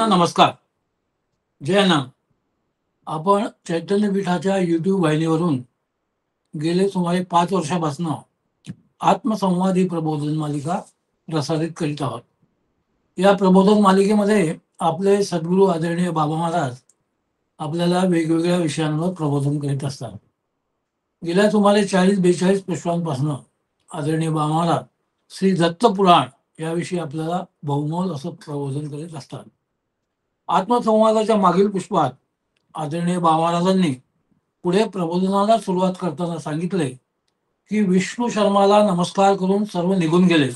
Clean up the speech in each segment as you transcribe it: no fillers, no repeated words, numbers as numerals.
सर्वांना नमस्कार. जय नाम. आपण चैतन्यपीठाच्या YouTube वाहिनीवरून गेले सुमारे 5 वर्षापासून आत्मसंवाद ही प्रबोधन मालिका प्रसारित करीत आहोत. या प्रबोधन मालिकेमध्ये आपले सद्गुरू आदरणीय बाबा महाराज आपल्याला वेगवेगळ्या विषयांवर प्रबोधन करीत असतात. गेल्या सुमारे 40-42 पुष्पांपासून आदरणीय बाबा महाराज श्री दत्त पुराण याविषयी आपल्याला बहुमोल असं प्रबोधन करीत असतात. आत्मसंवादाच्या मागील पुष्पात आदरणीय बाबा महाराजांनी पुढे प्रबोधनाला सुरुवात करताना सांगितले की विष्णू शर्माला नमस्कार करून सर्व निघून गेले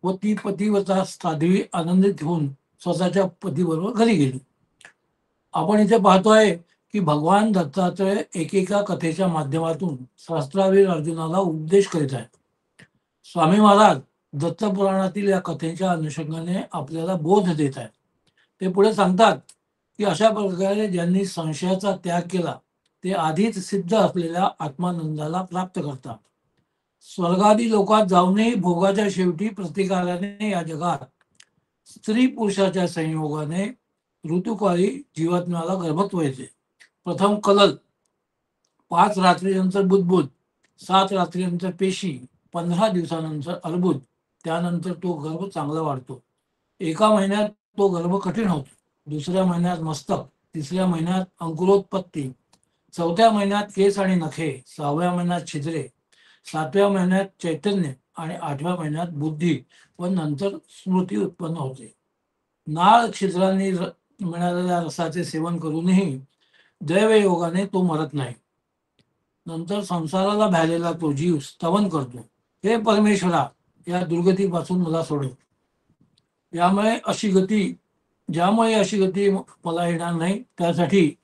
व ती पतिव्रता साध्वी आनंदित होऊन स्वतःच्या पतीबरोबर घरी गेली. आपण इथे पाहतोय की भगवान दत्तात्रय एकेका कथेच्या माध्यमातून सहस्त्रावीर अर्जुनाला उपदेश करीत आहेत. स्वामी महाराज दत्तपुराणातील या कथेच्या अनुषंगाने आपल्याला बोध देत आहेत. ते पुढे सांगतात की अशा प्रकारे ज्यांनी संशयाचा त्याग केला ते आधीच सिद्ध असलेल्या आत्मानंदाला प्राप्त करतात. स्वर्गादी लोकात जाऊनही भोगाच्या शेवटी प्रतिकाराने या जगात स्त्री पुरुषाच्या संयोगाने ऋतुकाळी जीवात्म्याला गर्भत्व येते. प्रथम कलल, 5 रात्रीनंतर बुद्बुद, 7 रात्रीनंतर पेशी, 15 दिवसानंतर अर्बुद, त्यानंतर तो गर्भ चांगला वाढतो. एका महिन्यात तो गर्भ कठीण होतो. दुसऱ्या महिन्यात मस्तक, तिसऱ्या महिन्यात अंकुरोत्पत्ती, चौथ्या महिन्यात केस आणि नखे, 6व्या महिन्यात छिद्रे, 7व्या महिन्यात चैतन्य आणि 8व्या महिन्यात बुद्धी व नंतर स्मृती उत्पन्न होते. नाळ छिद्रांनी मिळालेल्या रसाचे सेवन करूनही दैवयोगाने तो मरत नाही. नंतर संसाराला भ्यालेला तो जीव स्तवन करतो, हे परमेश्वरा, या दुर्गतीपासून मला सोडव. ज्यामुळे अशी गती मला येणार नाही, त्यासाठी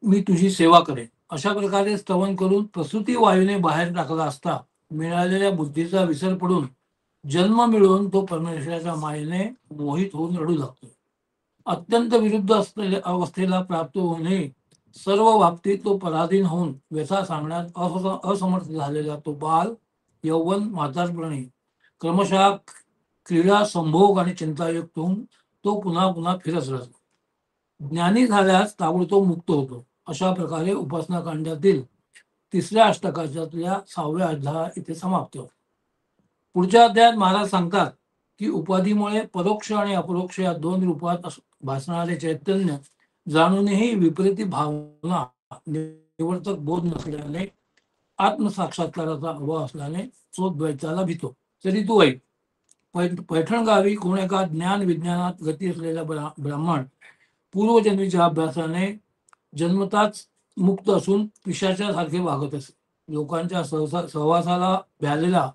मी तुझी सेवा करेन. अशा प्रकारे स्तवन करून प्रसूती वायूने बाहेर टाकला असता मिळालेल्या बुद्धीचा विसर पडून जन्म मिळवून तो परमेश्वराच्या मायेने मोहित होऊन रडू लागतो. अत्यंत विरुद्ध असलेल्या अवस्थेला प्राप्त होऊनही सर्व बाबतीत तो पराधीन होऊन व्यथा सांगण्यात असमर्थ झालेला तो बाल, यौवन, म्हातारपणी क्रमशः क्रीडा, संभोग आणि चिंतायुक्त होऊन तो पुन्हा पुन्हा फिरत राहतो. ज्ञानी झाल्यास ताबडतोब मुक्त होतो. अशा प्रकारे उपासना कांडातील 3ऱ्या अष्टकाच्यातल्या 6व्या अध्याय इथे समाप्त होतो. पुढच्या अध्यायात महाराज सांगतात की उपाधीमुळे परोक्ष आणि अपरोक्ष या 2 रूपात भासणारे चैतन्य जाणूनही विपरीत भावना, निवर्तक बोध नसल्याने, आत्मसाक्षात्काराचा अभाव असल्याने तो द्वैताला भीतो. तरी तू ऐक, पैठण गावी कोण एका ज्ञान विज्ञानात गती असलेला ब्राह्मण पूर्वजन्मीच्या अभ्यासाने जन्मताच मुक्त असून पिशाच्यासारखे वागत असे. लोकांच्या सहवासाला भ्यालेला,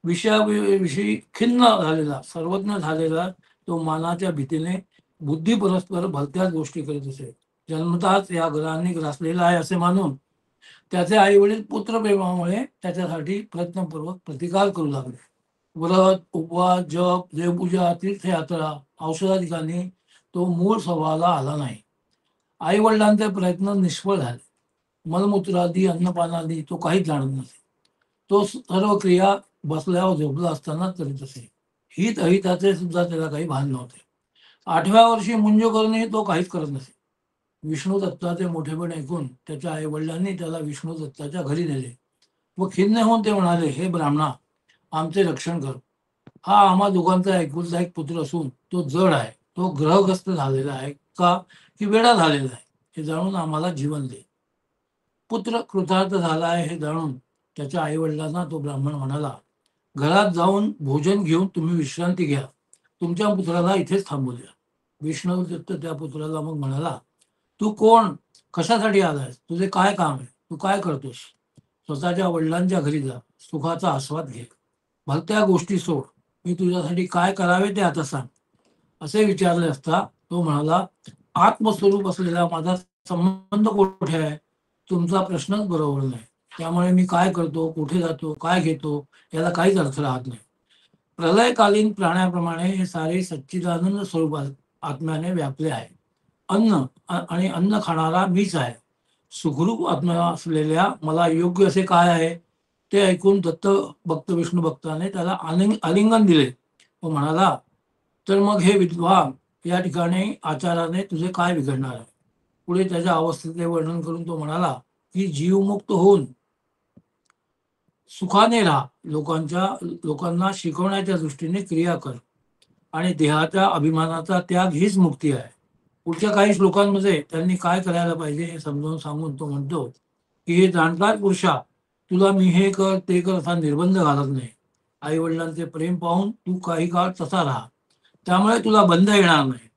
विषयाविषयी खिन्न झालेला, सर्वज्ञ झालेला तो मानाच्या भीतीने बुद्धी परस्पर भलत्याच गोष्टी करीत असे. जन्मताच या ग्रहांनी ग्रासलेला आहे असे मानून त्याचे आई वडील पुत्रप्रेमामुळे त्याच्यासाठी प्रयत्नपूर्वक प्रतिकार करू लागले. व्रत, उपवास, जप, देवपूजा, तीर्थयात्रा, औषधाधिकांनी तो मूळ स्वभावाला आला नाही. आई वडिलांचे प्रयत्न निष्फळ झाले. मलमूत्रादी, अन्नपानादी तो काहीच जाणत नसे. तो सर्व क्रिया बसल्यावर झोपला असताना करीत असे. हित अहिताचे सुद्धा त्याला काही भान नव्हते. 8व्या वर्षी मुंज करूनही तो काहीच करत नसे. विष्णू दत्ताचे मोठेपण ऐकून त्याच्या आई वडिलांनी त्याला विष्णू दत्ताच्या घरी नेले व खिन्न होऊन ते म्हणाले, हे ब्राह्मणा, आमचे रक्षण कर. हा आम्हा दोघांचा एकुलता एक पुत्र असून तो जड आहे. तो ग्रहग्रस्त झालेला आहे का की वेडा झालेला आहे हे जाणून आम्हाला जीवन दे. पुत्र कृतार्थ झाला आहे हे जाणून त्याच्या आई वडिलांना तो ब्राह्मण म्हणाला, घरात जाऊन भोजन घेऊन तुम्ही विश्रांती घ्या. तुमच्या पुत्राला इथेच थांबू द्या. विष्णू दत्त त्या पुत्राला मग म्हणाला, तू कोण, कशासाठी आलायस, तुझे काय काम आहे, तू काय करतोस? स्वतःच्या वडिलांच्या घरी जा, सुखाचा आस्वाद घे. भलत्या गोष्टी सोड. मी तुझ्यासाठी काय करावे ते आता सांग. असे विचारले असता तो म्हणाला, आत्मस्वरूप असलेला माझा संबंध कुठे आहे? तुमचा प्रश्नच बरोबर नाही. त्यामुळे मी काय करतो, कुठे जातो, काय घेतो याला काहीच अर्थ राहत नाही. प्रलयकालीन प्राण्याप्रमाणे हे सारे सच्चिदानंद स्वरूपात आत्म्याने व्यापले आहे. अन्न आणि अन्न खाणारा मीच आहे. सुखरूप आत्मा असलेल्या मला योग्य असे काय आहे ते ऐकून दत्त भक्त विष्णू भक्ताने त्याला आलिंगन दिले व म्हणाला, तर मग हे विद्वान, या ठिकाणी आचाराने तुझे काय बिघडणार आहे? पुढे त्याच्या अवस्थेचे वर्णन करून तो म्हणाला की जीवमुक्त होऊन सुखाने राहा, लोकांना शिकवण्याच्या दृष्टीने क्रिया कर आणि देहाच्या अभिमानाचा त्याग हीच मुक्ती आहे. पुढच्या काही श्लोकांमध्ये त्यांनी काय करायला पाहिजे हे समजावून सांगून तो म्हणतो की हे जाणकार पुरुषा, तुला मी हे कर ते कर असा निर्बंध घालत नाही. आई वडिलांचे प्रेम पाहून तू काही काळ तसा राहा, त्यामुळे तुला बंध येणार नाही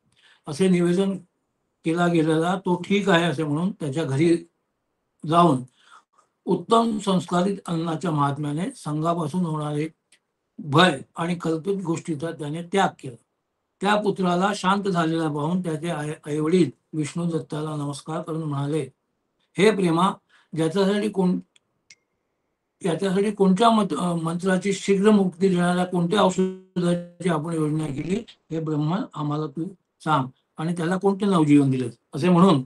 असे निवेदन केला गेलेला तो ठीक आहे असे म्हणून त्याच्या घरी जाऊन उत्तम संस्कारित अन्नाच्या महात्म्याने संघापासून होणारे भय आणि कल्पित गोष्टीचा त्याने त्याग केला. त्या पुत्राला शांत झालेला पाहून त्याचे आई वडील विष्णू दत्ताला नमस्कार करून म्हणाले, हे प्रेमा, ज्याच्यासाठी याच्यासाठी कोणत्या मंत्राची शीघ्र मुक्ती देणाऱ्या कोणत्या औषधाची आपण योजना केली, हे ब्रह्मन आम्हाला तू सांग आणि त्याला कोणते नवजीवन दिले असे म्हणून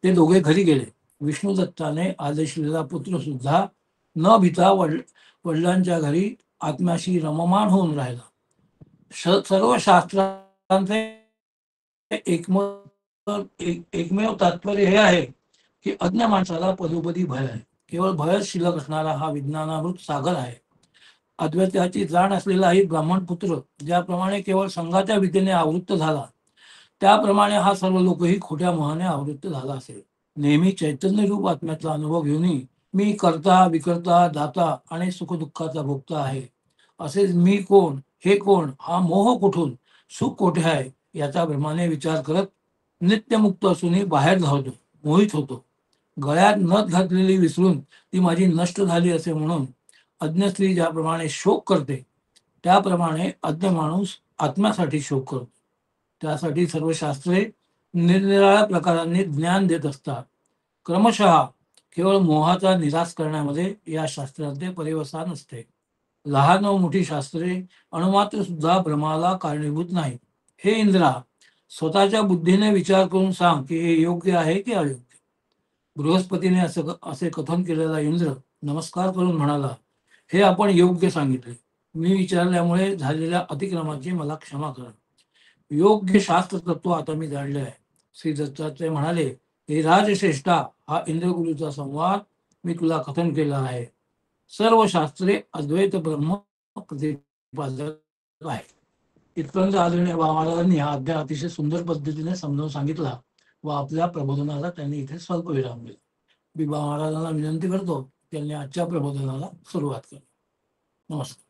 ते दोघे घरी गेले. विष्णू दत्ताने आदेशिलेला पुत्र सुद्धा न भिता वडिलांच्या घरी आत्म्याशी रममाण होऊन राहिला. सर्व शास्त्रांचे एकमेव तात्पर्य हे आहे की अज्ञ माणसाला पदोपदी भय आहे. केवळ भयच शिल्लक असणारा हा विज्ञानामृत सागर आहे. अद्वैताची जाण असलेलाही ब्राह्मण पुत्र ज्याप्रमाणे केवळ संघाच्या भीतीने आवृत्त झाला, त्याप्रमाणे हा सर्व लोकही खोट्या मोहाने आवृत्त झाला असेल. नेहमी चैतन्य रूप आत्म्याचा अनुभव घेऊनही मी करता विकर्ता दाता आणि सुखदुःखाचा भोगता आहे, असेच मी कोण, हे कोण, हा मोह कुठून, सुख कोठे आहे याचा भ्रमाने विचार करत नित्यमुक्त असूनही बाहेर धावतो, मोहित होतो. गळ्यात नथ घातलेली विसरून ती माझी नष्ट झाली असे म्हणून अज्ञ स्त्री ज्याप्रमाणे शोक करते, त्याप्रमाणे अज्ञ माणूस आत्म्यासाठी शोक करतो. त्यासाठी सर्व शास्त्रे निरनिराळ्या प्रकारांनी ज्ञान देत असतात. क्रमशः केवळ मोहाचा निराश करण्यामध्ये या शास्त्राचे पर्यवसान असते. लहान व मोठी शास्त्रे अणुमात्र सुद्धा भ्रमाला कारणीभूत नाही. हे इंद्रा, स्वतःच्या बुद्धीने विचार करून सांग की हे योग्य आहे की अयोग्य. बृहस्पतीने असे कथन केलेला इंद्र नमस्कार करून म्हणाला, हे आपण योग्य सांगितले. मी विचारल्यामुळे झालेल्या अतिक्रमाची मला क्षमा करा. योग्य शास्त्र तत्व आता मी जाणले आहे. श्री दत्तात्रय म्हणाले, हे राजश्रेष्ठा, हा इंद्रगुरूचा संवाद मी तुला कथन केला आहे. सर्व शास्त्रे अद्वैत ब्रह्म प्रतिपादक आहे. इथपर्यंत आदरणीय महाराजांनी हा अध्याय अतिशय सुंदर पद्धतीने समजावून सांगितला व आपल्या प्रबोधनाला त्यांनी इथे स्वल्प विराम दिला. मी महाराजांना विनंती करतो त्यांनी आजच्या प्रबोधनाला सुरुवात करा. नमस्कार.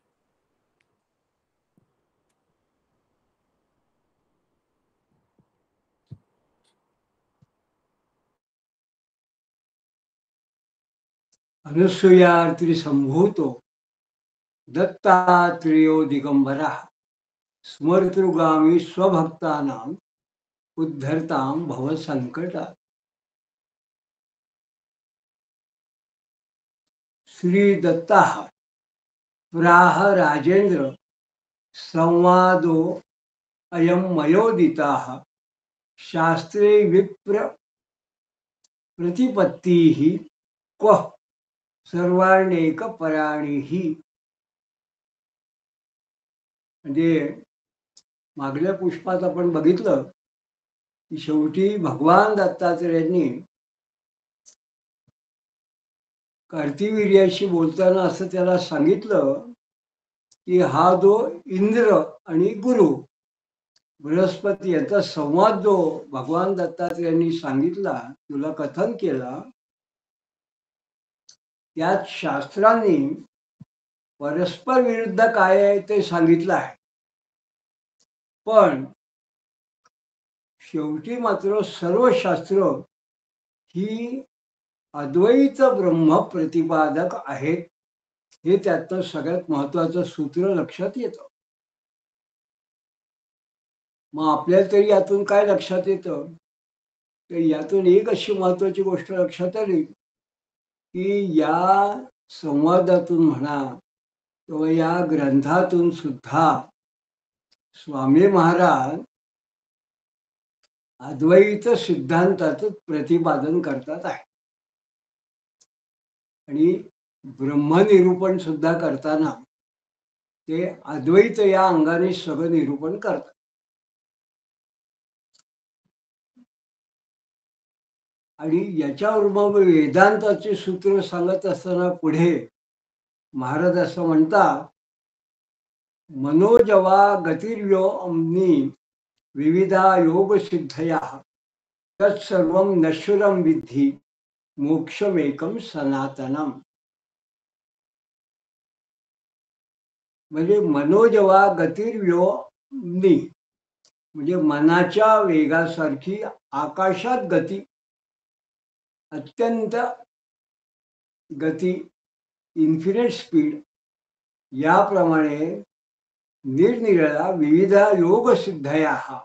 अनुसूयात्रिसम्भूतो दत्तात्रेयो दिगंबरः स्मर्तृगामी स्वभक्तानां उद्धरतां भवसंकटात्. श्री दत्तः प्राह राजेंद्र, संवादो अयं मयोदितः शास्त्रे विप्र प्रतिपत्तिः क्व सर्वाणेक पराणीही. म्हणजे मागल्या पुष्पात आपण बघितलं की शेवटी भगवान दत्तात्रेयांनी कार्तिवीर्याशी बोलताना असं त्याला सांगितलं की हा जो इंद्र आणि गुरु बृहस्पती यांचा संवाद जो भगवान दत्तात्रेयांनी सांगितला, तुला कथन केला, त्यात शास्त्रांनी परस्पर विरुद्ध काय आहे ते सांगितलं आहे. पण शेवटी मात्र सर्व शास्त्र ही अद्वैत ब्रह्म प्रतिपादक आहेत, हे त्यातनं सगळ्यात महत्वाचं सूत्र लक्षात येतं. मग आपल्याला तरी यातून काय लक्षात येतं, तर यातून एक अशी महत्वाची गोष्ट लक्षात आली की या संवादातून म्हणा किंवा या ग्रंथातून सुद्धा स्वामी महाराज अद्वैत सिद्धांताचं प्रतिपादन करतात आहे आणि ब्रह्मनिरूपण सुद्धा करताना ते अद्वैत या अंगाने सगळं निरूपण करतात. आणि याच्यावर मग वेदांताचे सूत्र सांगत असताना पुढे महाराज असं म्हणतात, मनोजवा गतिर्यो अम्नी विविधा योग सिद्धया तत्सर्वं नश्वरं विद्धि मोक्षमेकं सनातनम. म्हणजे मनोजवा गतिर्व्योमनी, म्हणजे मनाच्या वेगासारखी आकाशात गती, अत्यंत गती, इन्फिनिट स्पीड, याप्रमाणे निरनिराळ्या विविध योग सिद्धया,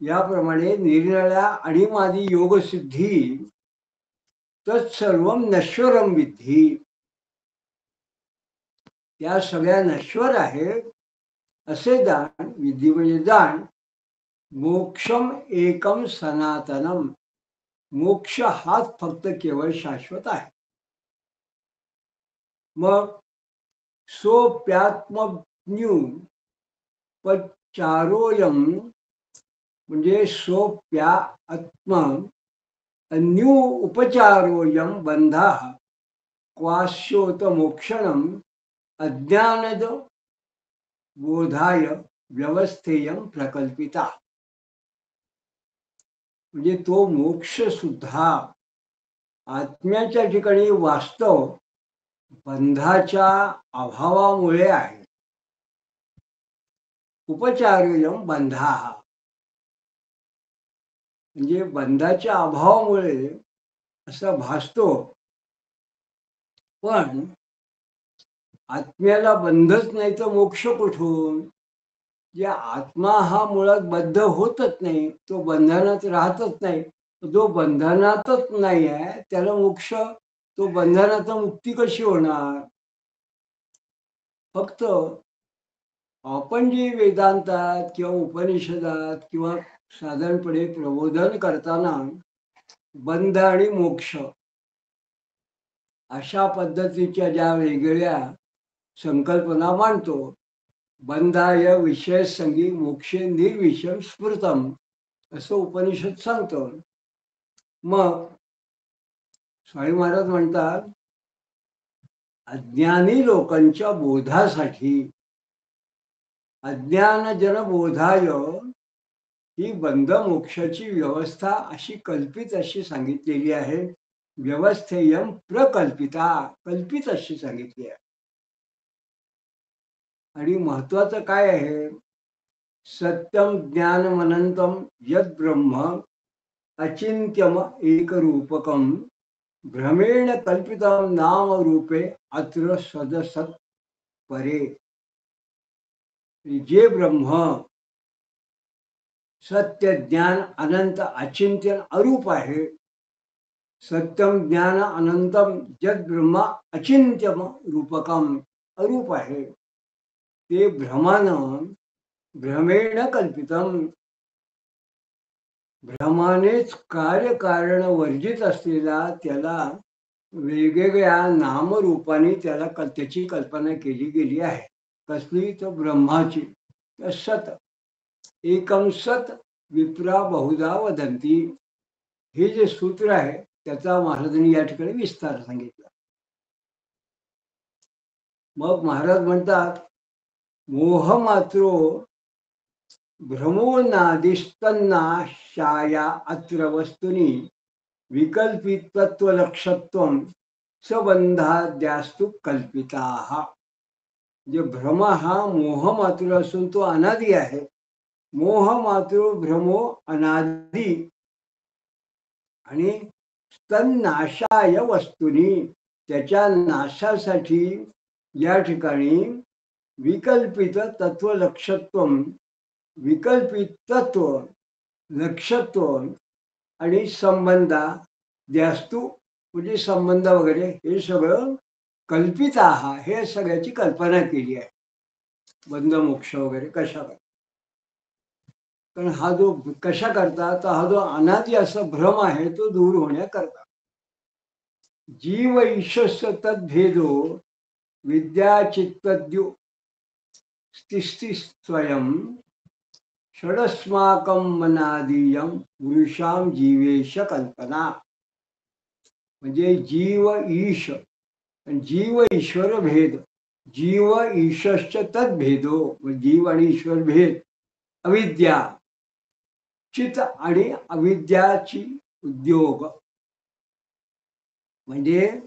याप्रमाणे निरनिराळ्या अणिमादी योग सिद्धी तत्सर्वं नश्वरं विद्धि, त्या सगळ्या नश्वर आहेत असे जाण, विधी म्हणजे जाण, मोक्षम एकम सनातनम, मोक्ष हाच फक्त केवळ शाश्वत आहे. मग सोप्यात्मन्यू पचारोयम, म्हणजे सोप्या आत्म अन्यू उपचारोयम बंधा क्वाश्योत मोक्षणम अज्ञानद बोधाय व्यवस्थेयम प्रकल्पिता. म्हणजे तो मोक्ष सुद्धा आत्म्याच्या ठिकाणी वास्तव बंधाच्या अभावामुळे आहे. उपचार्यम बंधा, म्हणजे बंधाच्या अभावामुळे असं भासतो, पण आत्म्याला बंधच नाही तर मोक्ष कुठून? जे आत्मा हा मुळात बद्ध होतच नाही, तो बंधनात राहतच नाही. जो बंधनातच नाही आहे त्याला मोक्ष, तो बंधनात मुक्ती कशी होणार? फक्त आपण जे वेदांतात किंवा उपनिषदात किंवा साधारणपणे प्रबोधन करताना बंध आणि मोक्ष अशा पद्धतीच्या ज्या वेगवेगळ्या संकल्पना मांडतो, बंधाय विषय संगी मोक्षे निर्विषम स्मृतम, असं उपनिषद सांगतो. मग स्वामी महाराज म्हणतात, अज्ञानी लोकांच्या बोधासाठी, अज्ञानजन बोधाय ही बंध मोक्षाची व्यवस्था अशी कल्पित अशी सांगितलेली आहे. व्यवस्थेयम प्रकल्पिता, कल्पित अशी सांगितली आहे. आणि महत्वाचं काय आहे? सत्यम ज्ञानमनंतम यद ब्रह्म अचिंत्यम एकरूपकम भ्रमेण कल्पितम नाम रूपे अत्र सदसत परे. जे ब्रह्म सत्य ज्ञान अनंत अचिंत्यन अरूप आहे, सत्यम ज्ञान अनंतम जद ब्रह्म अचिंत्यम रूपकम अरूप आहे, ते भ्रमानं भ्रमेण कल्पितम, भ्रमानेच कार्यकारण वर्जित असलेला त्याला वेगवेगळ्या नामरूपाने त्याला त्याची कल्पना केली गेली आहे. कसली? तर ब्रह्माची. सत एकम सत विप्रा बहुधा वदंती, हे जे सूत्र आहे त्याचा महाराजांनी या ठिकाणी विस्तार सांगितला. मग महाराज म्हणतात, मोहमात्रो भ्रमो नादिस्तन्नाशाया अत्र वस्तुनी विकल्पितत्वलक्षत्वम सबंधाद्यास्तु कल्पिताः. जे भ्रम हा मोह मात्र असून तो अनादि आहे. मोह मात्र भ्रमो अनादि आणि तन्नाशाय वस्तुनी, त्याच्या नाशासाठी या ठिकाणी विकल्पित तत्व लक्षत्वम, विकल्पित तत्व लक्षत्व आणि संबंधा द्यास्तू, म्हणजे संबंध वगैरे हे सगळं कल्पित आहे. हे सगळ्याची कल्पना केली आहे. बंध मोक्ष वगैरे कशा करता? कारण हा जो कशा करता, तर हा जो अनादि असा भ्रम आहे तो दूर होण्याकरता. जीव ईशस तद्भेदो विद्या चित्तद्यो स्थिस्ति स्वयं षडस्माकं मनादीयं पुरुषां जीवेश कल्पना. म्हणजे जीव ईश, जीव ईश्वर भेद, जीव ईशश्च तद्भेदो, जीव आणि ईश्वर भेद, अविद्या, चित आणि अविद्याची उद्योग, म्हणजे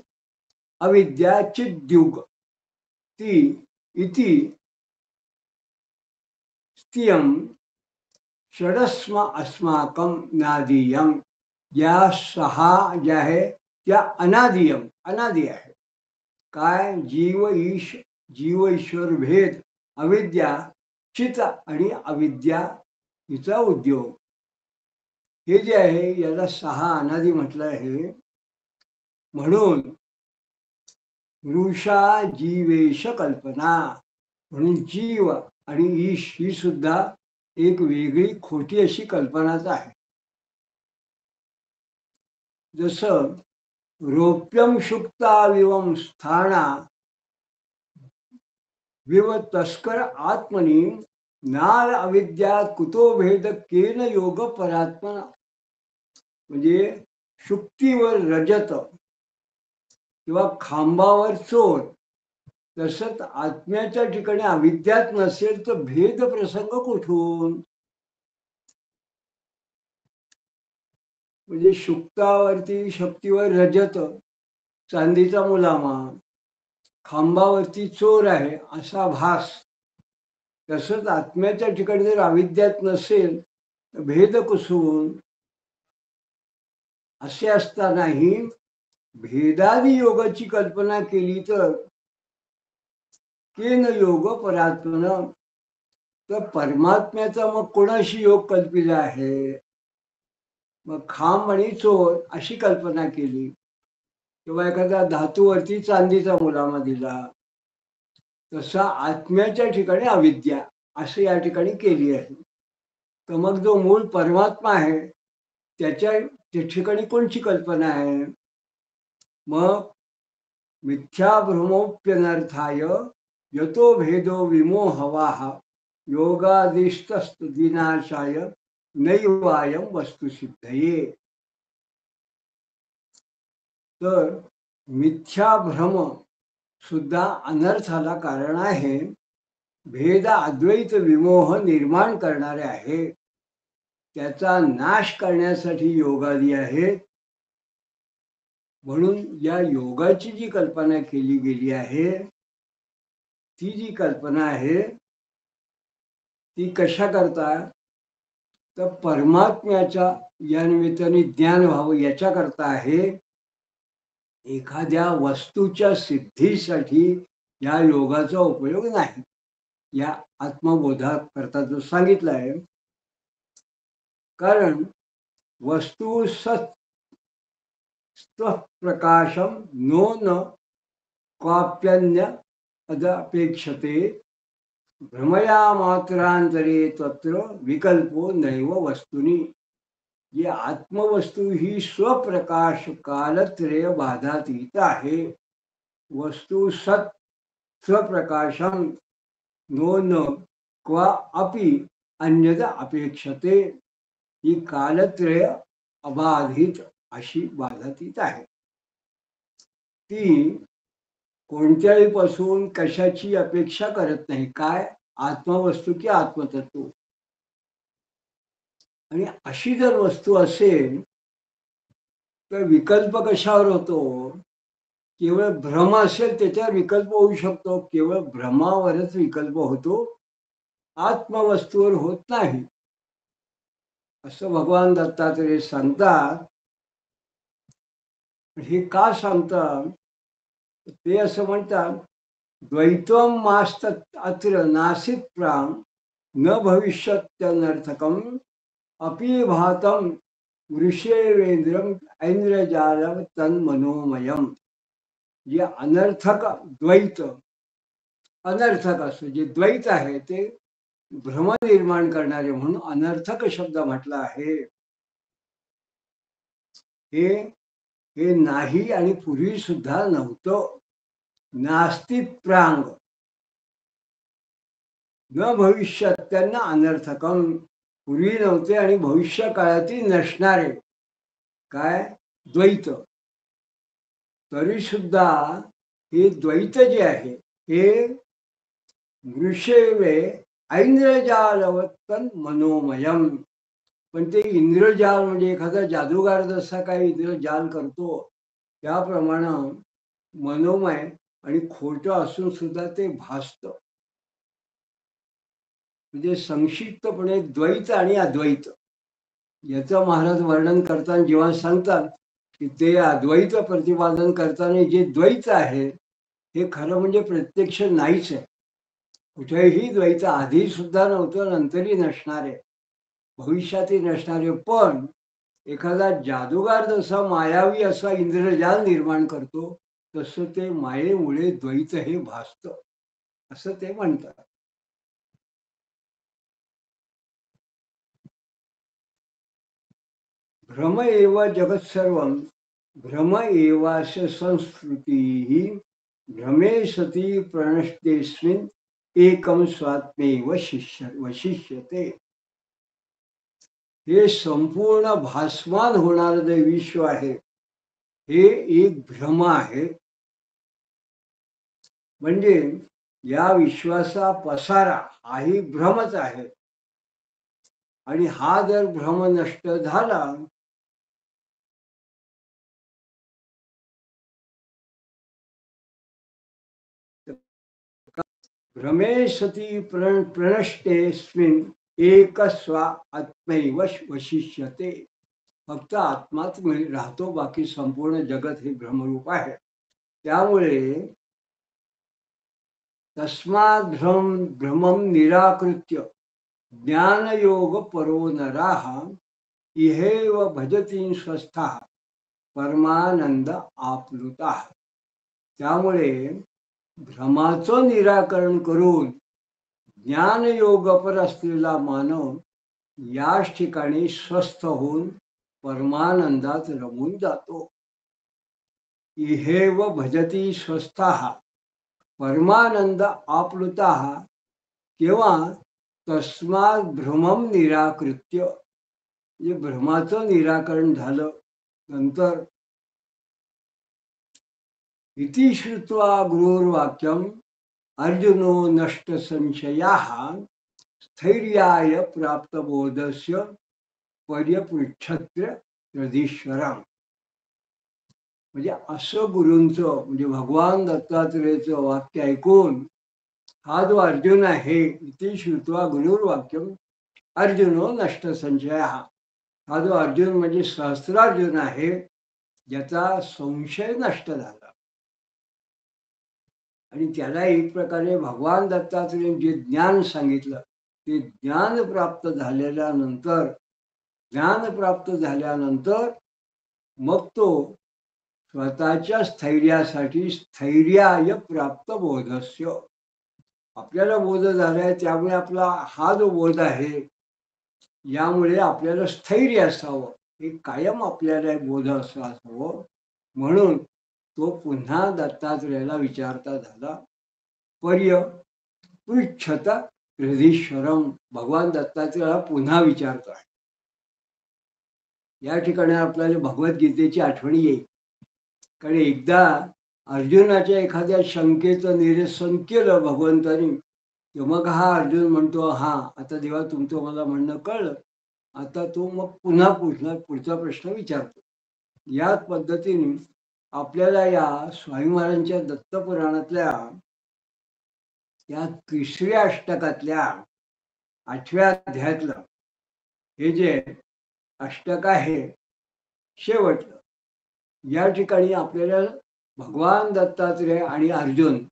अविद्या चिद्युग, ती इति स्थियम षडस्म अस्माकम नादीयम, या सहा ज्या आहे त्या अनादियम, अनादी आहे. काय? जीव ईश्वर भेद, अविद्या, चित आणि अविद्या हिचा उद्योग, हे जे आहे याला सहा अनादी म्हटलं आहे. म्हणून वृषा जीवेश कल्पना, म्हणून जीव आणि ईश ही सुद्धा एक वेगळी खोटी अशी कल्पनाच आहे. जसं रौप्यम शुक्ताविवम स्थाना विव तस्कर आत्मनी नाल अविद्या कुतो भेद केन योग परात्मना, म्हणजे शुक्तीवर रजत किंवा खांबावर चोर, तसंच आत्म्याच्या ठिकाणी अविद्यात नसेल तर भेद प्रसंग कुठून? म्हणजे शुक्तावरती शक्तीवर रजत, चांदीचा मुलामा, खांबावरती चोर आहे असा भास, तसंच आत्म्याच्या ठिकाणी जर अविद्यात नसेल तर भेद कुसून? असे असतानाही भेदादी योगाची कल्पना केली तर केन योग परात्मन, तर परमात्म्याचा मग कोणाशी योग कल्पिला आहे? मग खांब आणि चोर अशी कल्पना केली, किंवा एखाद्या धातूवरती चांदीचा मुलामा दिला, तसा आत्म्याच्या ठिकाणी अविद्या असं या ठिकाणी केली आहे. तर मग जो मूळ परमात्मा आहे त्याच्या ठिकाणी कोणची कल्पना आहे? मग मिथ्या भ्रमोप्यनर्थाय यतो भेदो विमोहवाह योगादिष्टस्तु विनाशाय नैवायम वस्तुसिद्धये. तर मिथ्या भ्रम सुद्धा अनर्थाला कारण आहे, भेद अद्वैत विमोह निर्माण करणारे आहे, त्याचा नाश करण्यासाठी योगादी आहेत. म्हणून या योगाची जी कल्पना केली गेली आहे, ती जी कल्पना आहे ती कशा करता? तर परमात्म्याच्या या निमित्ताने ज्ञान व्हावं याच्याकरता आहे. एखाद्या वस्तूच्या सिद्धीसाठी या योगाचा उपयोग नाही. या आत्मबोधाकरता जो सांगितला आहे, कारण वस्तू प्रकाशम नो न क्वाप्यन्य अदपेक्षते भ्रमया मात्रांतरे तत्र विकल्पो नैव वस्तुनी. जी आत्मवस्तू ही स्वप्रकाश कालत्रय बाधातीत आहे. वस्तू स्वप्रकाशम नो न क्वा अपि अन्यद अपेक्षते, ही कालत्रय अबाधित अशी बाधातीत आहे. ती कोणत्याही पासून कशाची अपेक्षा करत नाही. काय? आत्मवस्तू की आत्मतत्व. आणि अशी जर वस्तू असेल तर विकल्प कशावर होतो? केवळ भ्रम असेल त्याच्यावर विकल्प होऊ शकतो, केवळ भ्रमावरच विकल्प होतो, आत्मवस्तूवर होत नाही, असं भगवान दत्तात्रेय सांगतात. हे का सांगतात? ते असं म्हणतात, द्वैतम मास्त अत्र नासित प्राण न भविष्यत्यनर्थकम अपि भातम वृषेवेंद्रम ऐन्द्रजालम तन्मनोमयम. जे अनर्थक द्वैत, अनर्थक असं जे द्वैत आहे ते भ्रम निर्माण करणारे म्हणून अनर्थक शब्द म्हटला आहे. हे नाही आणि पूर्वी सुद्धा नव्हतं. नास्ति प्रांग न भविष्यात, त्यांना अनर्थकम, पूर्वी नव्हते आणि भविष्य काळातील नसणारे काय? द्वैत. तरी सुद्धा हे द्वैत जे आहे हे मृषेवे ऐंद्रजालवत्तन मनोमयम. पण ते इंद्रजाल म्हणजे एखादा जादूगार जसा काही इंद्रजाल करतो त्याप्रमाणे मनोमय आणि खोटं असून सुद्धा ते भासतं. म्हणजे संक्षिप्तपणे द्वैत आणि अद्वैत याचं महाराज वर्णन करताना जेव्हा सांगतात की ते अद्वैत प्रतिपादन करताना जे द्वैत आहे हे खरं म्हणजे प्रत्यक्ष नाहीच आहे. कुठेही द्वैत आधी सुद्धा नव्हतं, नंतरही नसणार आहे, भविष्यातही नसणार आहे. पण एखादा जादूगार जसा मायावी असा इंद्रजाल निर्माण करतो तसं ते मायेमुळे द्वैत हे भासतं असं ते म्हणतात. भ्रम एव जगत सर्वं भ्रम एवास्य संस्कृती भ्रमे सती प्रणष्टेस्मिन् एकम स्वात्मेव वशिष्यते. हे संपूर्ण भासमान होणारं जे विश्व आहे हे एक भ्रम आहे. म्हणजे या विश्वाचा पसारा हाही भ्रमच आहे. आणि हा जर भ्रम नष्ट झाला भ्रमे सती प्रणष्टेस्मिन् एक स्वा आत्मैव वशिष्यते. फक्त आत्माच राहतो, बाकी संपूर्ण जगत हे भ्रमरूप आहे. त्यामुळे तस्मात् भ्रमं निराकृत्य ज्ञानयोग परो नराः इहेव भजती स्वस्था परमानंद आप्लुता. त्यामुळे भ्रमाचं निराकरण करून ज्ञानयोगपर असलेला मानव याच ठिकाणी स्वस्थ होऊन परमानंदात रमून जातो. इहेव भजती स्वस्थाः परमानंद आप्लुताः किंवा तस्मात् भ्रमं निराकृत्य. म्हणजे भ्रमाचं निराकरण झालं नंतर इति श्रुत्वा गुरुर्वाक्यम अर्जुनो नष्ट संशयाः स्थैर्याय प्राप्त बोधस्य पर्यपृच्छत्र प्रदीश्वरम. म्हणजे असं गुरूंचं म्हणजे भगवान दत्तात्रेयचं वाक्य ऐकून हा जो अर्जुन आहे इति श्रुत्वा गुरुर्वाक्यम अर्जुनो नष्ट संशय. हा जो अर्जुन म्हणजे सहस्त्रार्जुन आहे ज्याचा संशय नष्ट झाला आणि त्याला एक प्रकारे भगवान दत्तात्रेय जे ज्ञान सांगितलं ते ज्ञान प्राप्त झाल्यानंतर मग तो स्वतःच्या स्थैर्यासाठी स्थैर्याय प्राप्त बोधस्य. आपल्याला बोध झालाय त्यामुळे आपला हा जो बोध आहे यामुळे आपल्याला स्थैर्य असावं, हे कायम आपल्याला बोध असावं म्हणून तो पुन्हा दत्तात्रेयाला विचारता झाला. पृच्छत हृदीश्वरम. भगवान दत्तात्रेयाला पुन्हा विचारतो आहे. या ठिकाणी आपल्याला भगवद्गीतेची आठवणी येईल. कारण एकदा अर्जुनाच्या एखाद्या शंकेचं निरसन केलं भगवंतानी, मग हा अर्जुन म्हणतो हा आता देवा तुमचं मला म्हणणं कळलं, आता तो मग पुन्हा पुढचा प्रश्न विचारतो. याच पद्धतीने आपल्याला या स्वामी महाराजांच्या दत्तपुराणातल्या या 3ऱ्या अष्टकातल्या 8व्या अध्यायातलं हे जे अष्टक आहे शेवटलं, या ठिकाणी आपल्याला भगवान दत्तात्रेय आणि अर्जुन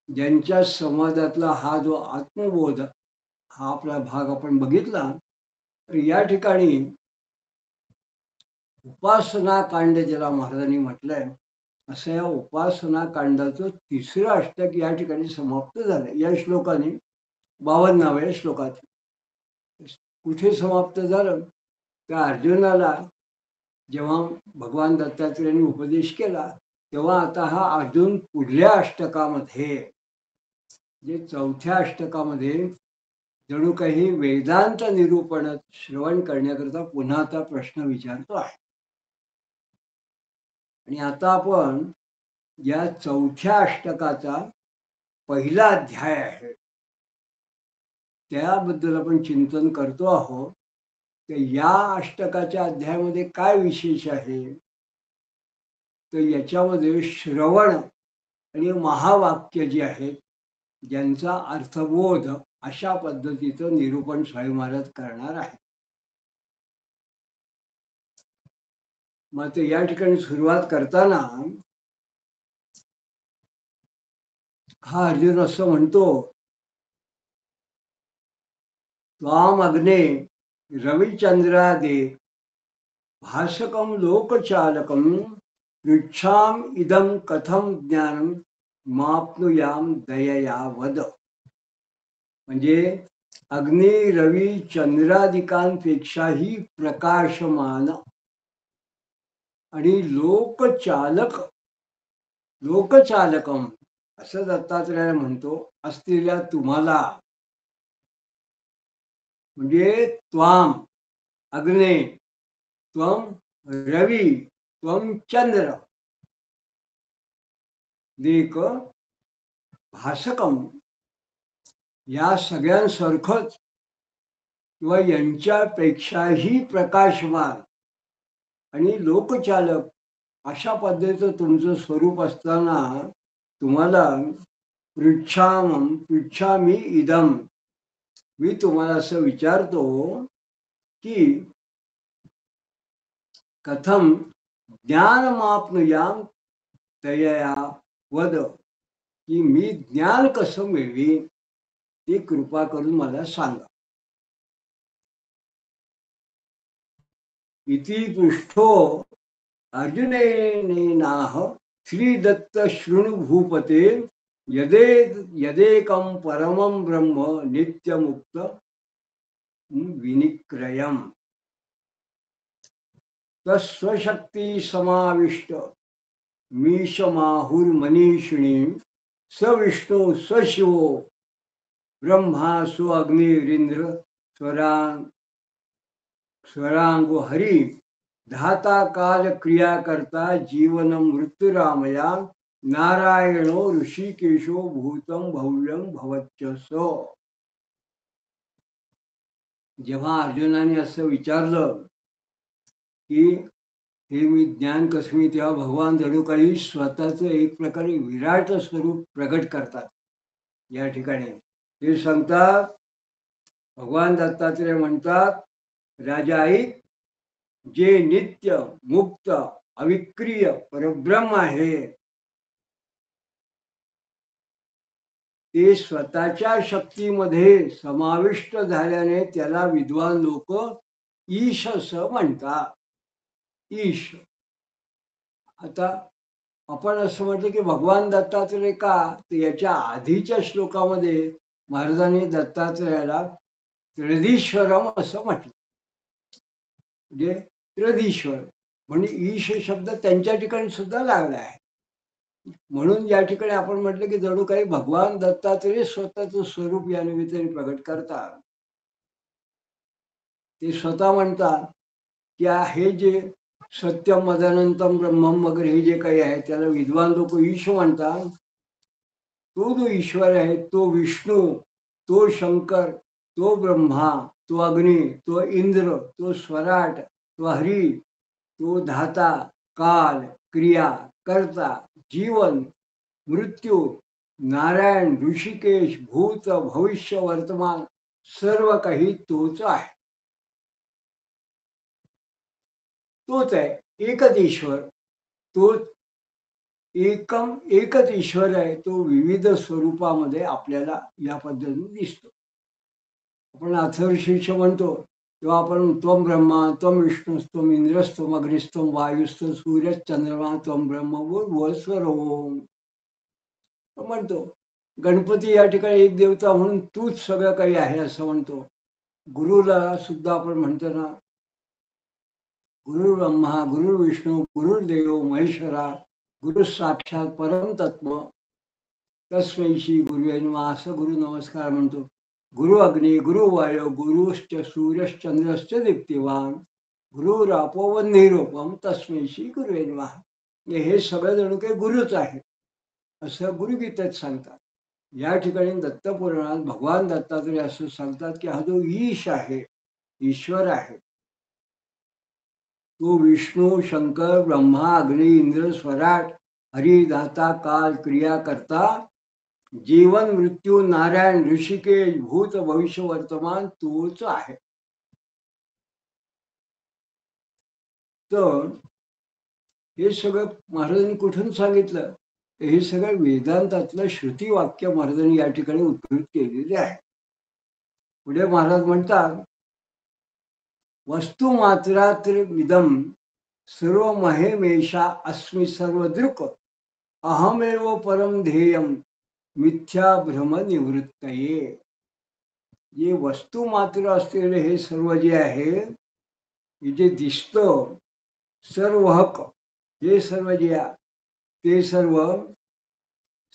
ज्यांच्या संवादातला हा जो आत्मबोध हा आपला भाग आपण बघितला. तर या ठिकाणी उपासना कांड ज्याला महाराजांनी म्हटलंय असं या उपासना कांडाचं 3रं अष्टक या ठिकाणी समाप्त झालं. या श्लोकाने 52व्या श्लोकात कुठे समाप्त झालं तर अर्जुनाला जेव्हा भगवान दत्तात्रेयांनी उपदेश केला तेव्हा आता हा अर्जुन पुढल्या अष्टकामध्ये जे 4थ्या अष्टकामध्ये जणू काही वेदांत निरूपण श्रवण करण्याकरता पुन्हा आता प्रश्न विचारतो आहे. आणि आता आपण या चौथ्या अष्टकाचा पहिला अध्याय आहे. त्याबद्दल आपण चिंतन करतो आहोत. तर या अष्टकाच्या अध्यायामध्ये काय विशेष आहे, तर याच्यामध्ये श्रवण आणि महावाक्य जी आहेत, ज्यांचा अर्थबोध अशा पद्धतीचं निरूपण स्वामी महाराज करणार आहे. मग ते या ठिकाणी सुरुवात करताना हा अर्जुन असं म्हणतो, त्वाम अग्ने रविचंद्रादे भासकम लोकचालकम पृच्छाम इदम कथम ज्ञानम माप्नुयाम दयया वद. म्हणजे अग्नी रवी चंद्रादिकांपेक्षाही प्रकाशमान आणि लोकचालकम असं दत्तात्रय म्हणतो असलेल्या तुम्हाला, म्हणजे त्वाम अग्ने, त्वम रवी, त्वम चंद्र, देक भासकम, या सगळ्यांसारखंच किंवा यांच्यापेक्षाही प्रकाशमान आणि लोकचालक अशा पद्धतीचं तुमचं स्वरूप असताना तुम्हाला पृच्छामी इदम, मी तुम्हाला असं विचारतो की कथम ज्ञानमाप्नुयाम दयया वद, की मी ज्ञान कसं मिळवीन ते कृपा करून मला सांगा. इति पृष्ठो अर्जुनेनाह श्रीदत्त शृणु भूपते यदेकं परमं ब्रह्म नित्यमुक्त विनिक्रयम्. तस्वशक्ती समाविष्ट मीशमाहुर्मनीषिणी स विष्णु स शिवो ब्रह्मा सु अग्निरिंद्र स्वरांगो हरि धाता काल क्रिया करता जीवन मृत्युरामया नारायणो ऋषिकेशो भूतम भव्यम भवत्यस. जेव्हा अर्जुनाने असं विचारलं की हे मी ज्ञान कसं मी, तेव्हा भगवान जणू काही स्वतःचं एक प्रकारे विराट स्वरूप प्रगट करतात. या ठिकाणी ते सांगतात, भगवान दत्तात्रय म्हणतात, राजा ऐक, जे नित्य मुक्त अविक्रिय परब्रह्म आहे ते स्वतःच्या शक्तीमध्ये समाविष्ट झाल्याने त्याला विद्वान लोक ईश असं म्हणतात. ईश. आता आपण असं म्हटलं की भगवान दत्तात्रय का, तर याच्या आधीच्या श्लोकामध्ये महाराजांनी दत्तात्रयाला त्रिदीश्वरम असं म्हटलं. म्हणजे त्रिदीश्वर म्हणजे ईश शब्द त्यांच्या ठिकाणी सुद्धा लागला आहे. म्हणून या ठिकाणी आपण म्हटलं की जणू काही भगवान दत्तात्रय स्वतःचं स्वरूप या निमित्ताने प्रगट करतात. ते स्वतः म्हणतात की हे जे सत्यम मदनंतम ब्रह्मम वगैरे हे जे काही आहे त्याला विद्वान लोक ईश म्हणतात. तो जो ईश्वर आहे तो विष्णू, तो शंकर, तो ब्रह्मा, तो अग्नी, तो इंद्र, तो स्वराट, तो हरी, तो धाता काल क्रिया कर्ता जीवन मृत्यू नारायण ऋषिकेश भूत भविष्य वर्तमान सर्व काही तोच आहे. तोच आहे, एकच ईश्वर. तो एकच ईश्वर आहे. तो विविध स्वरूपामध्ये आपल्याला या पद्धतीने दिसतो. आपण अथर्वशीर्ष म्हणतो तेव्हा आपण त्वम ब्रह्मा त्वम विष्णुस्तम इंद्रस्तम अग्निस्तम वायुस्त सूर्य चंद्रमा त्वम ब्रह्म भूर्भुवस्वर ओम म्हणतो. गणपती या ठिकाणी एक देवता म्हणून तूच सगळं काही आहे असं म्हणतो. गुरुला सुद्धा आपण म्हणतो ना, गुरु ब्रह्मा गुरु विष्णू गुरुर्देव महेश्वरा गुरु साक्षात परम तत्व तस्मै श्री गुरुवे नमः असं गुरु नमस्कार म्हणतो. गुरु अग्नि गुरु वायु गुरुश्च सूर्यश्चंद्रश्च दीप्तिवान गुरुरापो वह्निरूपम तस्मै श्री गुरुवे नमः. हे सगळं जणू काही गुरुच आहे. असं गुरुगीतेत सांगतात. या ठिकाणी दत्तपुराणात भगवान दत्तात्रय असं सांगतात की हा जो ईश आहे, ईश्वर आहे, तो विष्णू, शंकर, ब्रह्मा, अग्नी, इंद्र, स्वराट, हरी, दाता, काल, क्रिया करता, जीवन, मृत्यू, नारायण, ऋषिकेश, भूत, भविष्य, वर्तमान तोच आहे. तर हे सगळं महाराजांनी कुठून सांगितलं? हे सगळं वेदांतातलं श्रुती वाक्य महाराजांनी या ठिकाणी उद्धृत केलेले आहे. पुढे महाराज म्हणतात, वस्तू मात्रात्र विदम सर्व महेमेशा अस्मि सर्वदृक अहमेव परम ध्येयम मिथ्या भ्रम निवृत्तये. जे वस्तू मात्र असलेले हे सर्व जे आहे, हे जे दिसतं सर्व हक, हे सर्व जे आहे ते सर्व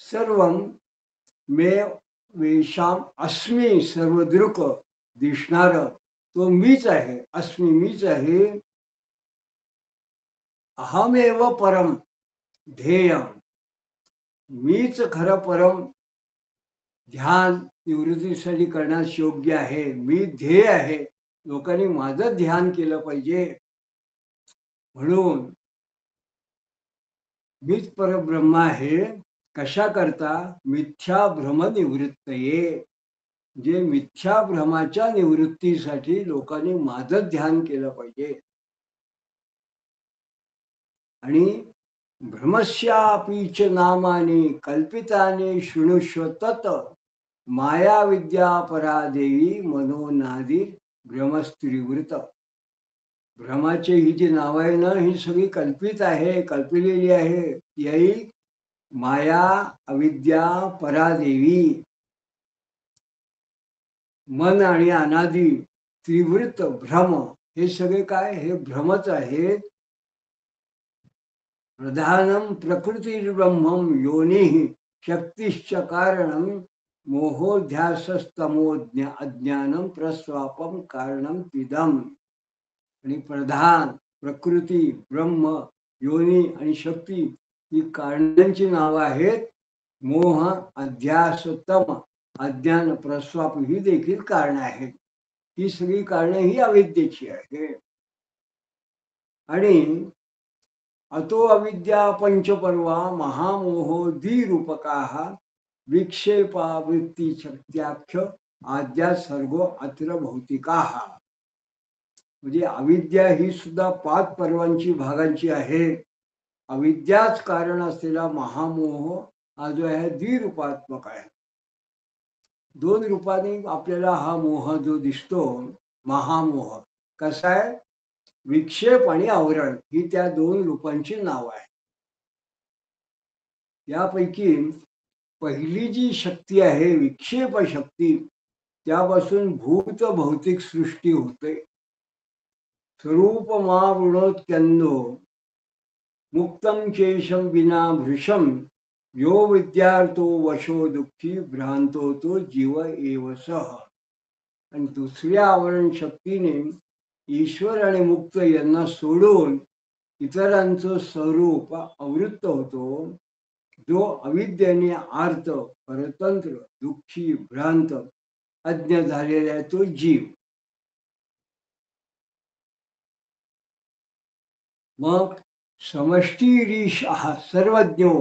सर्वम मे वेशाम अस्मी सर्वदृक दिसणार तो मीच आहे, अस्मी मीच आहे, अहमेव परम ध्येय मीच खरं परम ध्यान निवृत्तीसाठी करण्यास योग्य आहे, मी ध्येय आहे, लोकांनी माझं ध्यान केलं पाहिजे म्हणून मीच परब्रह्म आहे. कशा करता? मिथ्या भ्रम निवृत्तये. जे मिथ्या भ्रमाच्या निवृत्तीसाठी लोकांनी माझं ध्यान केलं पाहिजे. आणि भ्रमस्यापीच नामाने कल्पिताने शृणुष्व तत माया विद्या परादेवी मनोनादी भ्रमस्त्रिवृत. भ्रमाचे ही जी नाव आहे ना, ही सगळी कल्पित आहे, कल्पिलेली आहे. याही माया, अविद्या, परादेवी, मन आणि अनादी, त्रिवृत भ्रम, हे सगळे काय? हे भ्रमच आहेत. प्रधानम प्रकृतिर्ब्रह्मम योनिः शक्तिश्च कारणम मोहोध्यासस्तमो अज्ञानम प्रस्वापम कारणम तिदम. आणि प्रधान, प्रकृती, ब्रह्म, योनी आणि शक्ती ही कारणांची नावं आहेत. मोह, अध्यास, तम, अज्ञान, प्रस्वाप ही देखील कारण आहेत. ही सगळी कारणं ही अविद्येची आहे. आणि अतो अविद्या पंचपर्वा महामोहो द्विरूपकाः विक्षेपा वृत्ती शक्त्याख्य आद्या सर्व अत्र भौतिकाः. म्हणजे अविद्या ही सुद्धा 5 पर्वांची भागांची आहे. अविद्याच कारण असलेला महामोह हा जो आहे द्विरूपात्मक आहे. 2 रूपाने आपल्याला हा मोह जो दिसतो, महामोह कसा आहे? विक्षेप आणि आवरण ही त्या 2 रूपांची नाव आहे. यापैकी पहिली जी शक्ती आहे, विक्षेप शक्ती, त्यापासून भूत भौतिक सृष्टी होते. स्वरूप मावृणोत्यन्दो मुक्तम चेशम विना भृशम यो विद्यार्थो वशो दुःखी भ्रांतो तो जीव एव सह. आणि दुसऱ्या आवरण शक्तीने ईश्वर आणि मुक्त यांना सोडून इतरांचं स्वरूप आवृत्त होतो. जो अविद्येने आर्त, परतंत्र, दुःखी, भ्रांत, अज्ञ झालेला आहे तो जीव. मग समष्टीरीश सर्वज्ञो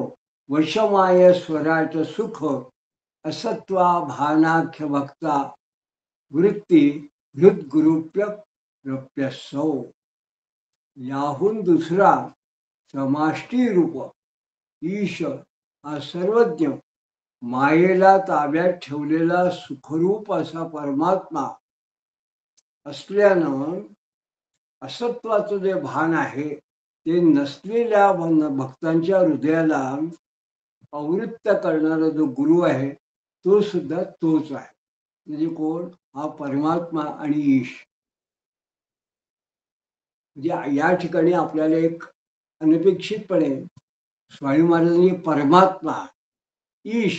वशमाय स्वराट सुख असत्वा भानाख्य भक्ता वृत्ती हृदगुरुप्यप्यसौ. याहून दुसरा समाष्टी रूप ईश हा सर्वज्ञ, मायेला ताब्यात ठेवलेला सुखरूप असा परमात्मा असल्यानं असत्वाचं जे भान आहे ते नसलेल्या भक्तांच्या हृदयाला आवृत्त करणारा जो गुरु आहे तो सुद्धा तोच आहे. म्हणजे कोण? हा परमात्मा आणि ईश. म्हणजे या ठिकाणी आपल्याला एक अनपेक्षितपणे स्वामी महाराजांनी परमात्मा, ईश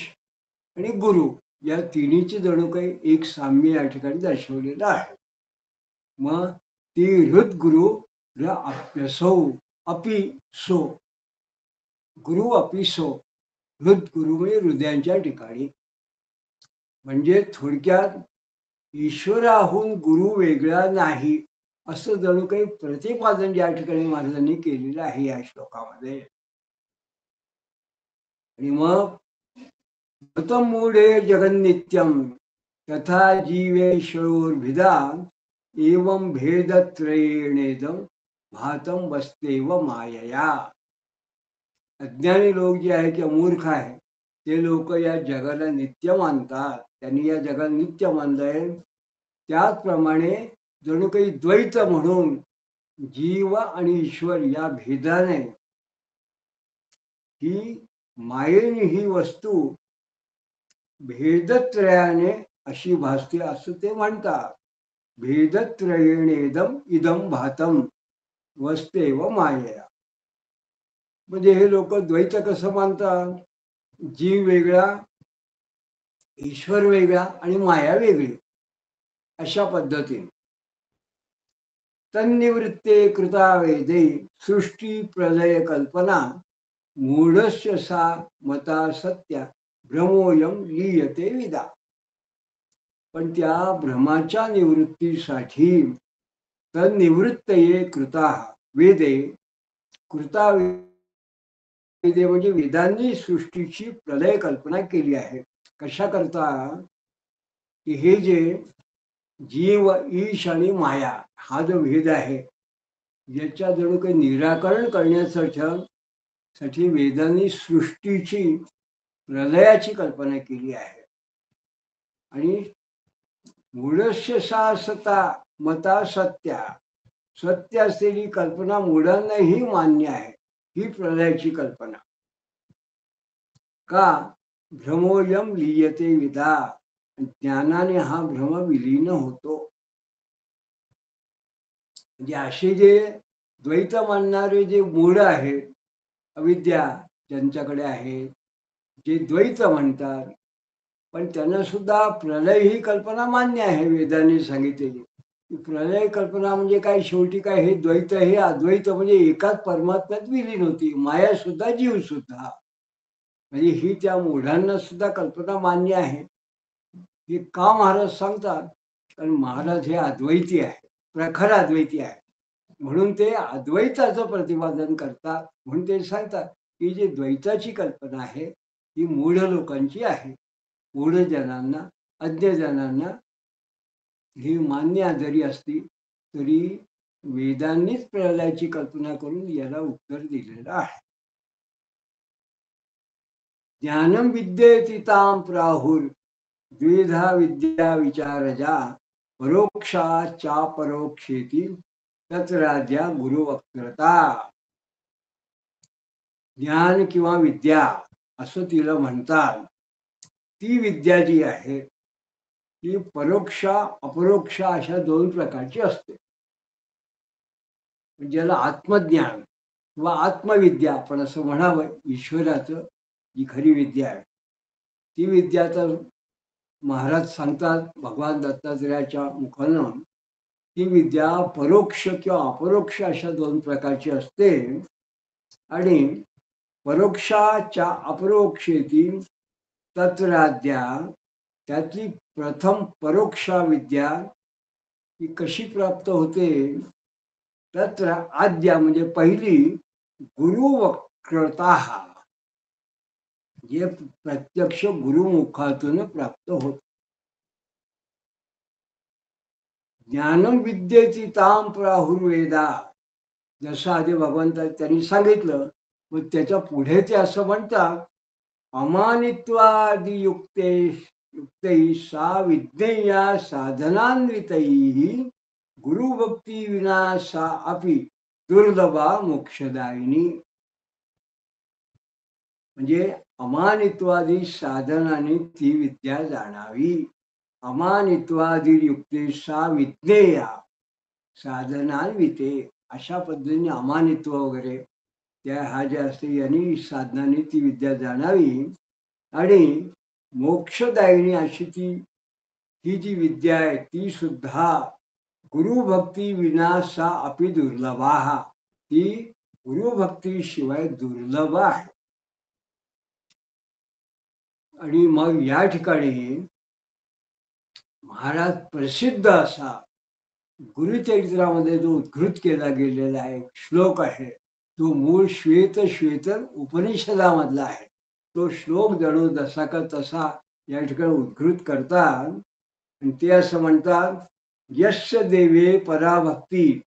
आणि गुरु या तिन्हीची जणू काही एक साम्य या ठिकाणी दर्शवलेलं आहे. मग ती हृदगुरु अप्यसौ, अपि सो, गुरु अपि सो. गुरु म्हणजे हृदयांच्या ठिकाणी. म्हणजे थोडक्यात ईश्वराहून गुरु वेगळा नाही असं जणू काही प्रतिपादन या ठिकाणी महाराजांनी केलेलं आहे या श्लोकामध्ये. आणि मग मूढे जगन्नित्यम तथा जीवेश्वरोर्भिदा एवं भेदत्रयेणेदम भातम वस्तेव मायया. अज्ञानी लोक जे आहे किंवा मूर्ख आहे ते लोक या जगाला नित्य मानतात. त्यांनी या जगाला नित्य मानलंय. त्याचप्रमाणे जणू काही द्वैत म्हणून जीव आणि ईश्वर या भेदाने ही मायेने ही वस्तू भेदत्रयाने अशी भासते असं ते म्हणतात. भेदत्रयेणेदम इदम भातम वस्तेव मायया. म्हणजे हे लोक द्वैत कसं मानतात? जीव वेगळा, ईश्वर वेगळा आणि माया वेगळी अशा पद्धतीने. तन्निवृत्ते कृता वेदे सृष्टी प्रलय कल्पना मूढस्य सा मता सत्या भ्रमोयम लीयते विदा. पण त्या भ्रमाच्या निवृत्तीसाठी तन्निवृत्तये कृता वेदे, कृता वेदे म्हणजे वेदांनी सृष्टीची प्रलय कल्पना केली आहे. कशा करता? की हे जे जीव, ईश आणि माया हा जो भेद आहे याच्या जणू काही निराकरण करण्यासाठी वेदांनी सृष्टीची प्रलयाची कल्पना केली आहे. आणि मूढस्य सा सता मता सत्या, सत्य असलेली कल्पना मूढांनाही मान्य आहे ही प्रलयाची कल्पना. का? भ्रमोयम लीयते विदा. ज्ञानाने हा भ्रम विलीन होतो. म्हणजे असे जे द्वैत मानणारे जे मूढ आहेत, अविद्या ज्यांच्याकडे आहे, जे द्वैत म्हणतात, पण त्यांना सुद्धा प्रलय ही कल्पना मान्य आहे वेदांनी सांगितलेली. प्रलय कल्पना म्हणजे काय? शेवटी काय? हे द्वैत हे अद्वैत म्हणजे एकाच परमात्म्यात विलीन होती, माया सुद्धा जीव सुद्धा. म्हणजे ही त्या मूढांना सुद्धा कल्पना मान्य आहे. हे का महाराज सांगतात? कारण महाराज हे अद्वैती आहे, प्रखर अद्वैती आहे. म्हणून ते अद्वैताचं प्रतिपादन करतात. म्हणून ते सांगतात की जी द्वैताची कल्पना आहे ही मूढ लोकांची आहे. मूढ जनांना, अज्ञजनांना ही मान्य जरी असली तरी वेदांनीच प्रलयाची कल्पना करून याला उत्तर दिलेलं आहे. ज्ञानम विद्येति ताम प्राहुर द्विधा विद्या विचारजा परोक्षाचा परोक्षेती तत्राद्या गुरुवक्त्रता. ज्ञान किंवा विद्या असं तिला म्हणतात. ती विद्या जी आहे ती परोक्ष अपरोक्ष अशा दोन प्रकारची असते. ज्याला आत्मज्ञान किंवा आत्मविद्या आपण असं म्हणावं, ईश्वराचं जी खरी विद्या आहे ती विद्या तर महाराज सांगतात भगवान दत्तात्रेयाच्या मुखानं, ती विद्या परोक्ष किंवा अपरोक्ष अशा दोन प्रकारची असते. आणि परोक्षाच्या अपरोक्षेती तत्राद्या, त्यातली प्रथम परोक्षा विद्या ही कशी प्राप्त होते? तत्र आद्या म्हणजे पहिली गुरुवक्रता, जे प्रत्यक्ष गुरुमुखातून प्राप्त होत. ज्ञानम विद्येति ताम प्राहुर्वेदा, जसं आधी भगवंत त्यांनी सांगितलं. मग त्याच्या पुढे ते असं म्हणतात, अमानित्वादि युक्तै सा विज्ञेया साधनान्वितैः गुरुभक्ती विना सा अपि दुर्लभा मोक्षदायिनी. म्हणजे अमानित्वादी साधनाने ती विद्या जाणावी. अमानित्वादी युक्ते सा विज्ञेया साधनान्विते, अशा पद्धतीने अमानित्व वगैरे त्या हा जे असते यांनी साधनाने ती विद्या जाणावी. आणि मोक्षदायिनी अशी ती ही जी विद्या आहे ती सुद्धा गुरुभक्ती विना सा अपि दुर्लभा, ती गुरुभक्ती शिवाय दुर्लभ आहे. आणि मग या ठिकाणी महाराज प्रसिद्ध असा गुरुचरित्रामध्ये जो उद्धृत केला गेलेला आहे श्लोक आहे, तो मूळ श्वेतर उपनिषदामधला आहे. तो श्लोक जणू जसा का तसा या ठिकाणी उद्धृत करतात आणि ते असं म्हणतात, यस्य देवे पराभक्ती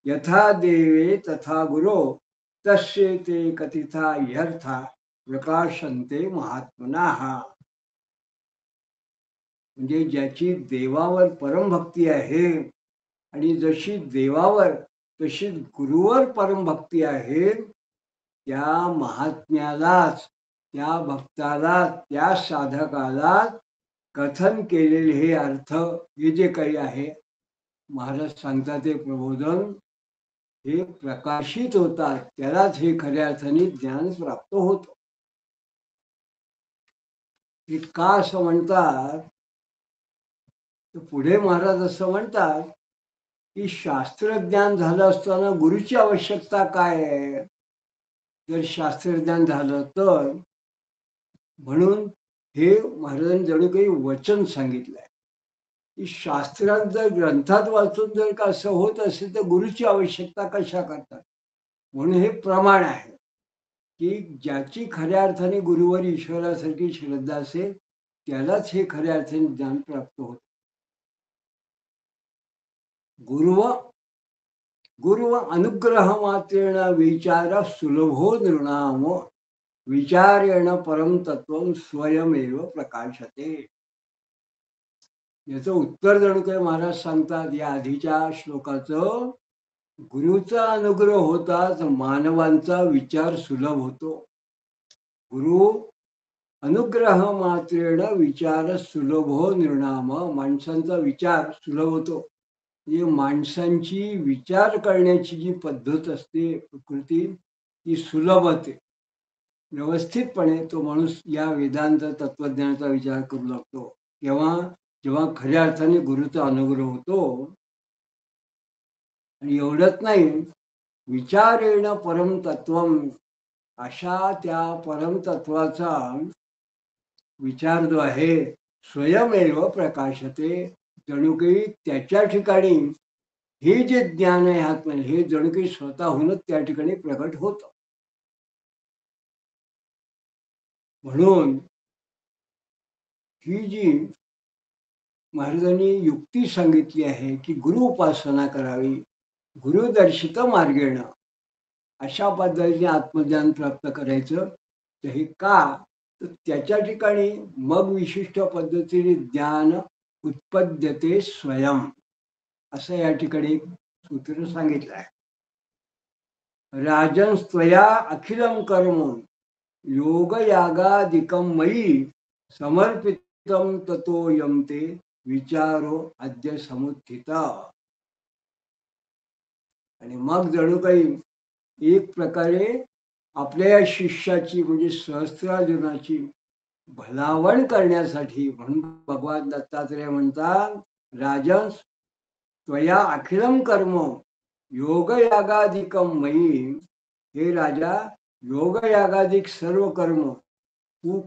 यथा देवे तथा गुरो तस्य ते कथिता ह्यर्था प्रकाशन्ते महात्मनाः. म्हणजे ज्याची देवावर परमभक्ती आहे आणि जशी देवावर तशी गुरुवर परमभक्ती आहे, त्या महात्म्यालाच, त्या भक्ताला, त्या साधकाला कथन केलेले हे अर्थ, हे जे काही आहे महाराज सांगतात ते प्रबोधन, हे प्रकाशित होतात, त्यालाच हे खऱ्या अर्थाने ज्ञान प्राप्त होतं. हे का असं म्हणतात, तर पुढे महाराज असं म्हणतात की शास्त्रज्ञान झालं असताना गुरुची आवश्यकता काय आहे. जर शास्त्रज्ञान झालं तर, म्हणून हे महाराजांनी जणू काही वचन सांगितलंय की शास्त्रात जर ग्रंथात वाचून जर का असं होत असेल तर गुरुची आवश्यकता कशा करतात. म्हणून हे प्रमाण आहे की ज्याची खऱ्या अर्थाने गुरुवर ईश्वरासारखी श्रद्धा असेल त्यालाच हे खऱ्या अर्थाने ज्ञान प्राप्त होत. गुरुव अनुग्रह मात्रेण विचार सुलभो नृणाम विचारेण परम तत्व स्वयमेव प्रकाशते. याचं उत्तर जणू काही महाराज सांगतात या आधीच्या श्लोकाचं, गुरुचा अनुग्रह होताच मानवांचा विचार सुलभ होतो. गुरु अनुग्रह मात्रेण विचार सुलभो निर्णाम, माणसांचा विचार सुलभ होतो. म्हणजे माणसांची विचार करण्याची जी पद्धत असते प्रकृती, ती सुलभ होते. व्यवस्थितपणे तो माणूस या वेदांत तत्वज्ञानाचा विचार करू लागतो. जेव्हा खऱ्या अर्थाने गुरुचा अनुग्रह होतो. आणि एवढंच नाही, विचारेण परम तत्वम, अशा त्या परमतत्वाचा विचार जो आहे स्वयमेव प्रकाशते, जणू काही त्याच्या ठिकाणी हे जे ज्ञान आहे आत्म्याने, हे जणू काही स्वतःहूनच त्या ठिकाणी प्रकट होतं. म्हणून ही जी महाराजांनी युक्ती सांगितली आहे की गुरु उपासना करावी, गुरुदर्शित मार्गेण, अशा पद्धतीने आत्मज्ञान प्राप्त करायचं. तर हे का, तर त्याच्या ठिकाणी मग विशिष्ट पद्धतीने ज्ञान उत्पद्यते स्वयं, असं या ठिकाणी सूत्र सांगितलं आहे. राजन स्वया अखिलम कर्म योग यागादिकम मयी समर्पितम ततो यमते विचारो अद्य समुत्थिता. आणि मग जणू काही एक प्रकारे आपल्या शिष्याची म्हणजे सहस्त्रार्जुनाची भलावण करण्यासाठी, म्हणून भगवान दत्तात्रेय म्हणतात, राजन त्वया अखिलम कर्म योग यागादिकम मयी, हे राजा, योग यागादिक सर्व कर्म तू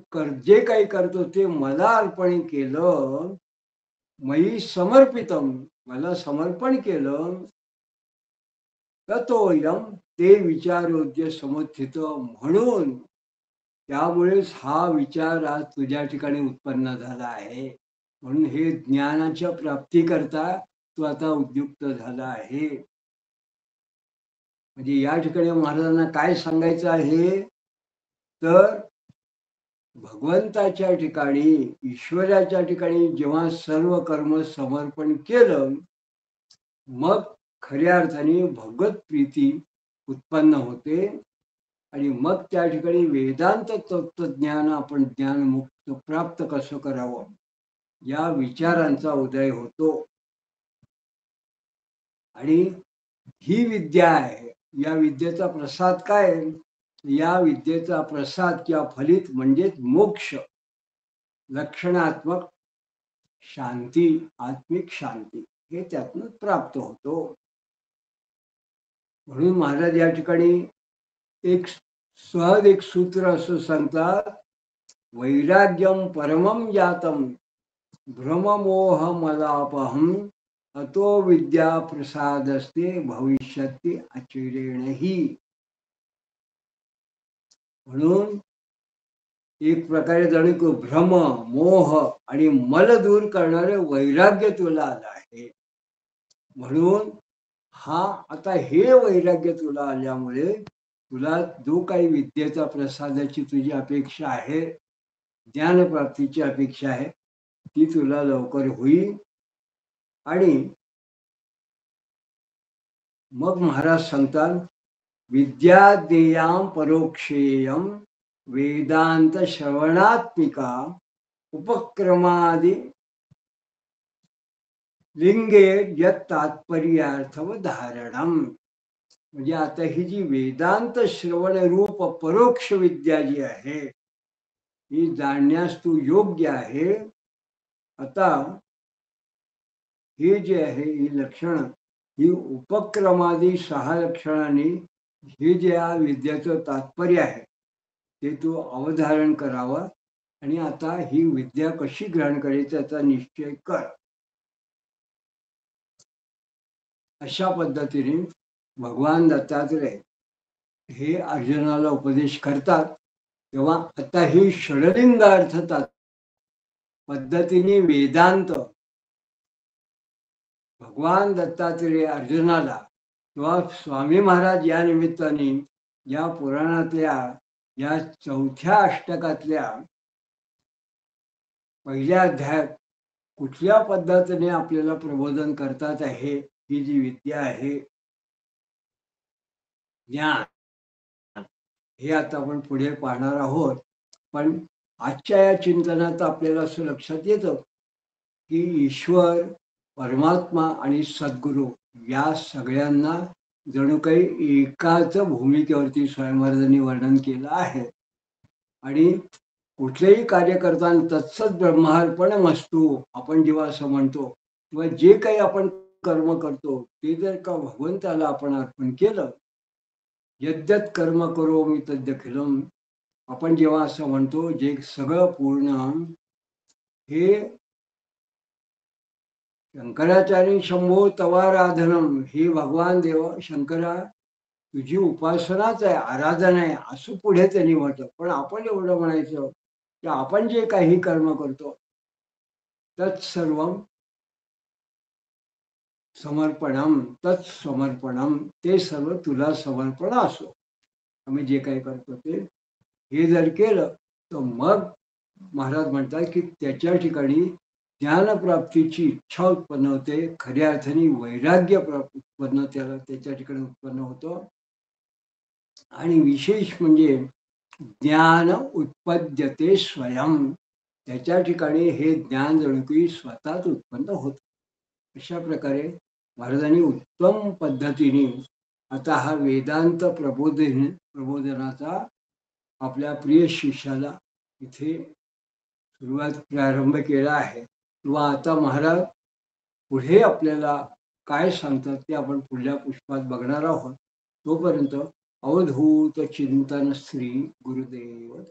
जे काही करतो ते मला अर्पण केलं, मयी समर्पितम, मला समर्पण केलं, ततोयम, ते विचारोद्य समुत्थित, म्हणून त्यामुळेच हा विचार आज तुझ्या ठिकाणी उत्पन्न झाला आहे. म्हणून हे ज्ञानाच्या प्राप्तीकरता तू आता उद्युक्त झाला आहे. म्हणजे या ठिकाणी महाराजांना काय सांगायचं आहे, तर भगवंताच्या ठिकाणी, ईश्वराच्या ठिकाणी जेव्हा सर्व कर्म समर्पण केलं, मग खऱ्या अर्थाने भगवत प्रीती उत्पन्न होते. आणि मग त्या ठिकाणी वेदांत तत्वज्ञान, आपण ज्ञानमुक्त प्राप्त कसं करावं, या विचारांचा उदय होतो. आणि ही विद्या आहे, या विद्येचा प्रसाद काय, या विद्येचा प्रसाद किंवा फलित म्हणजेच मोक्ष, लक्षणात्मक शांती, आत्मिक शांती, हे त्यातून प्राप्त होतो. म्हणून महाराज या ठिकाणी एक सहज एक सूत्र असं सांगतात वैराग्यम परमं जातम भ्रममोह मलापहम अतो विद्या प्रसादस्ते भविष्यति अचिरेणही. म्हणून एक प्रकारे जणू की भ्रम, मोह आणि मल दूर करणारे वैराग्य तुला आलं आहे. म्हणून आता हे वैराग्य तुला आल्यामुळे तुला जो काही विद्येचा प्रसादाची तुझी अपेक्षा आहे, ज्ञानप्राप्तीची अपेक्षा आहे, ती तुला लवकर होईल. आणि मग महाराज सांगतात, विद्या देयाम परोक्षेयम वेदांत श्रवणात्मिका उपक्रमादि लिंगे यत तात्पर्यार्थव धारणम. म्हणजे आता ही जी वेदांत श्रवण रूप परोक्ष विद्या जी आहे, ही जाणण्यास तू योग्य आहे. आता हे जे आहे ही लक्षण, ही उपक्रमादी 6 लक्षणांनी हे जे या विद्याचं तात्पर्य आहे ते तू अवधारण करावं. आणि आता ही विद्या कशी ग्रहण करायची याचा निश्चय कर. अशा पद्धतीने भगवान दत्तात्रय हे अर्जुनाला उपदेश करतात. तेव्हा आता ही षडलिंगार्थ पद्धतीने वेदांत भगवान दत्तात्रय अर्जुनाला किंवा स्वामी महाराज या निमित्ताने या पुराणातल्या या 4थ्या अष्टकातल्या पहिल्या अध्यायात कुठल्या पद्धतीने आपल्याला प्रबोधन करतात आहे. ही जी विद्या आहे ज्ञान, हे आता आपण पुढे पाहणार आहोत. पण आजच्या या चिंतनात आपल्याला असं लक्षात येतं की ईश्वर, परमात्मा आणि सद्गुरू या सगळ्यांना जणू काही एकाच भूमिकेवरती स्वामी वर्णन केलं आहे. आणि कुठलेही कार्य करताना तत्सत ब्रह्मार्पणमस्तु आपण जेव्हा असं म्हणतो, किंवा जे काही आपण कर्म करतो ते जर का भगवंताला आपण अर्पण केलं, यद्यत कर्म करोमि तद्यखिलम, आपण जेव्हा असं म्हणतो, जे सगळं पूर्ण हे शंकराचार्य शंभो तवाराधनम, हे भगवान देव शंकरा तुझी उपासनाच आहे, आराधना आहे, असं पुढे त्यांनी म्हटलं. पण आपण एवढं म्हणायचं की आपण जे काही कर्म करतो तत्सर्वम समर्पणम, तत्समर्पणम, ते सर्व तुला समर्पण असो. आम्ही जे काही करतो ते, हे जर केलं तर मग महाराज म्हणतात की त्याच्या ठिकाणी ज्ञानप्राप्तीची इच्छा उत्पन्न होते. खऱ्या अर्थाने वैराग्य उत्पन्न त्याच्या ठिकाणी उत्पन्न होतं. आणि विशेष म्हणजे ज्ञान उत्पद्यते स्वयं, त्याच्या ठिकाणी हे ज्ञान जणू काही स्वतःच उत्पन्न होत. अशा प्रकारे महाराजांनी उत्तम पद्धतीने आता हा वेदांत प्रबोधनाचा आपल्या प्रिय शिष्याला इथे प्रारंभ केला आहे. किंवा आता महाराज पुढे आपल्याला काय सांगतात ते आपण पुढल्या पुष्पात बघणार आहोत. तोपर्यंत अवधूत चिंतन श्री गुरुदेव.